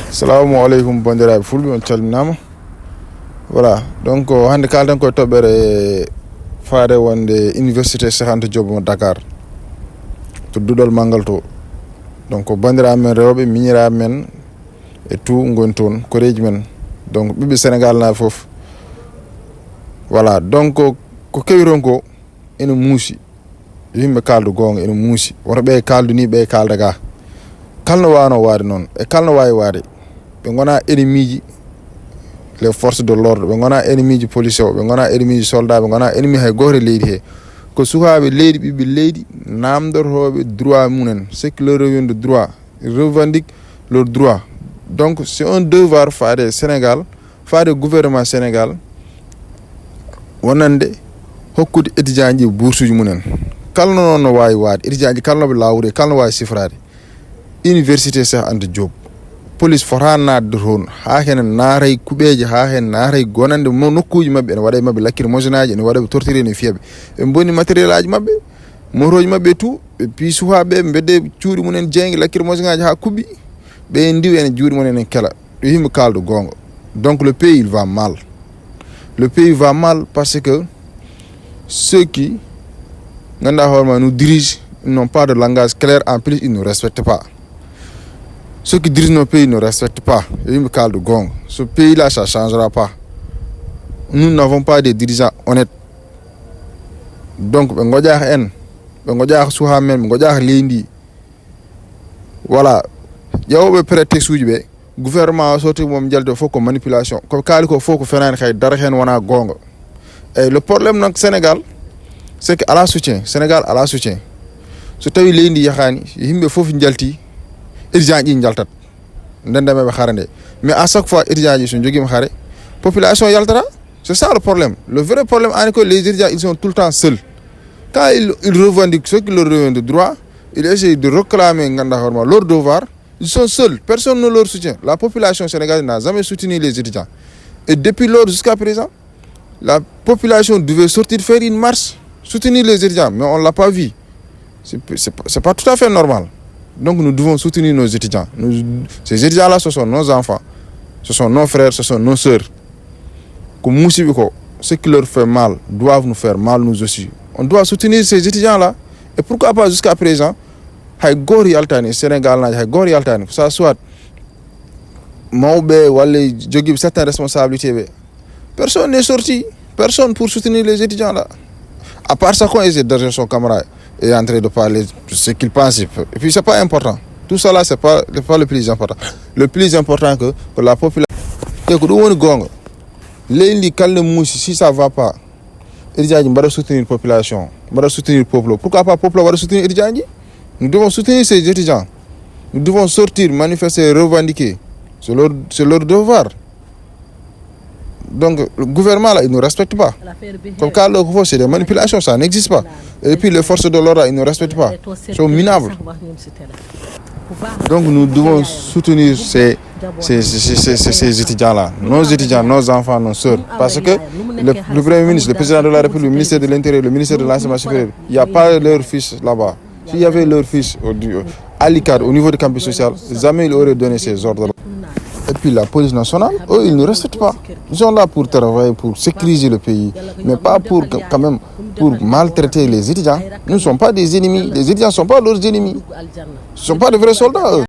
Assalamu alaikum bandiraɓe fulɓe on calminama. Voilà, donc hande kalden koye toɓɓere faade wonde université Cheikh Anta Diop mo Dakar to duɗol manggal to. Donc bandiraɓe men rewɓe miñiraɓe men e tout goni toon koreji men, donc ɓiɓɓe Sénégal naɓe foof. Voilà, donc ko kewi toon ko ene muusi, yimɓe kaldu gonga ene muusi, woto ɓe kaldu ni ɓe kalda ga, kalno wano wade noon e kalno wawi wade. Ɓe gona ennemi ji les forces de l'ordre, ɓe gona ennemi ji police o, ɓe gona ennemi ji soldat, ɓe gona ennemi hay goto leydi he, ko sukaɓe leydi ɓiɓɓe leydi namdorotoɓe droit mumen, ce qui leur revient de droit, ils revendiquent leur droit. Donc c'est un devoir faade Sénégal, faade gouvernement Sénégal wonande hokkude étudiant ji bourse uji mumen. Kalno noon no wawi wade, étudiant ji kalnoɓe lawrude, kalno wawi sifrade. Université Cheikh Anta Diop, police fota nadde toon ha hen naaray kuɓeje, ha hen naaray gonande nokkuji mabɓe, ene waɗa mabɓe lacrymogène aji, ene waɗa ɓe torturé ne fiyaɓe, ɓe bonni matériel aji mabɓe, motoji mabɓe tout, ɓe pi sukaɓe ɓe bedde cuuɗi mumen jeygue lacrymogène aji ha kuɓɓi, ɓe ndiwi ene juuɗe mumen ene kela, ɗo yimɓe kaldu gonga. Donc le pays il va mal, le pays va mal parce que ceux qui ganduɗa hoorema nous dirigent, ils n'ont pas de langage clair, en plus ils ne respectent pas. Ceux qui dirigent nos pays ne respectent pas. Ce pays-là, ça ne changera pas. Nous n'avons pas de dirigeants honnêtes. Donc, voilà. Il y a un prétexte où le gouvernement a sorti de faux manipulation. Comme il faut que et le problème dans le Sénégal, c'est qu'à la soutien, Sénégal à la soutien. Ce que il faut que étudiants yi njaltat ndendemeɓe xarande, mais à chaque fois étudiants yi sont joguima xare population yaltata. C'est ça le problème. Le vrai problème c'est que les étudiants ils sont tout le temps seuls. Quand ils revendiquent ce qui leur revient de droit, ils essaient de réclamer leur devoir, ils sont seuls, personne ne leur soutient. La population sénégalaise n'a jamais soutenu les étudiants, et depuis lors jusqu'à présent la population devait sortir faire une marche soutenir les étudiants, mais on ne l'a pas vu. C'est pas tout à fait normal. Donc nous devons soutenir nos étudiants. Ces étudiants-là, ce sont nos enfants, ce sont nos frères, ce sont nos sœurs. Ce qui leur fait mal doivent nous faire mal nous aussi. On doit soutenir ces étudiants-là. Et pourquoi pas jusqu'à présent, Sénégal, que ça soit Maoubé ou certaines responsabilités, personne n'est sorti, personne pour soutenir les étudiants-là. À part ça, quand ils étaient derrière son camarade est en train de parler de ce qu'il pense. Et puis c'est pas important. Tout ça là, c'est pas le plus important. Le plus important que la population. Si ça va pas, il va soutenir la population, il va soutenir le peuple. Pourquoi pas le peuple va soutenir les étudiants? Nous devons soutenir ces étudiants. Nous devons sortir, manifester, revendiquer. C'est leur devoir. Donc le gouvernement là, il ne nous respecte pas. Comme quand c'est des manipulations, ça n'existe pas. Et puis les forces de l'ordre, ils ne respectent pas. Ils sont minables. Donc nous devons soutenir ces étudiants-là, nos étudiants, nos enfants, nos soeurs. Parce que le Premier ministre, le Président de la République, le ministère de l'Intérieur, le ministère de l'Enseignement supérieur, il n'y a pas leur fils là-bas. S'il y avait leur fils à l'ICAD, au niveau du campus social, jamais ils auraient donné ces ordres-là. Et puis la police nationale, eux, ils ne respectent pas. Ils sont là pour travailler, pour sécuriser le pays, mais pas pour quand même pour maltraiter les étudiants. Nous ne sommes pas des ennemis. Les étudiants ne sont pas leurs ennemis. Ce ne sont pas de vrais soldats, eux.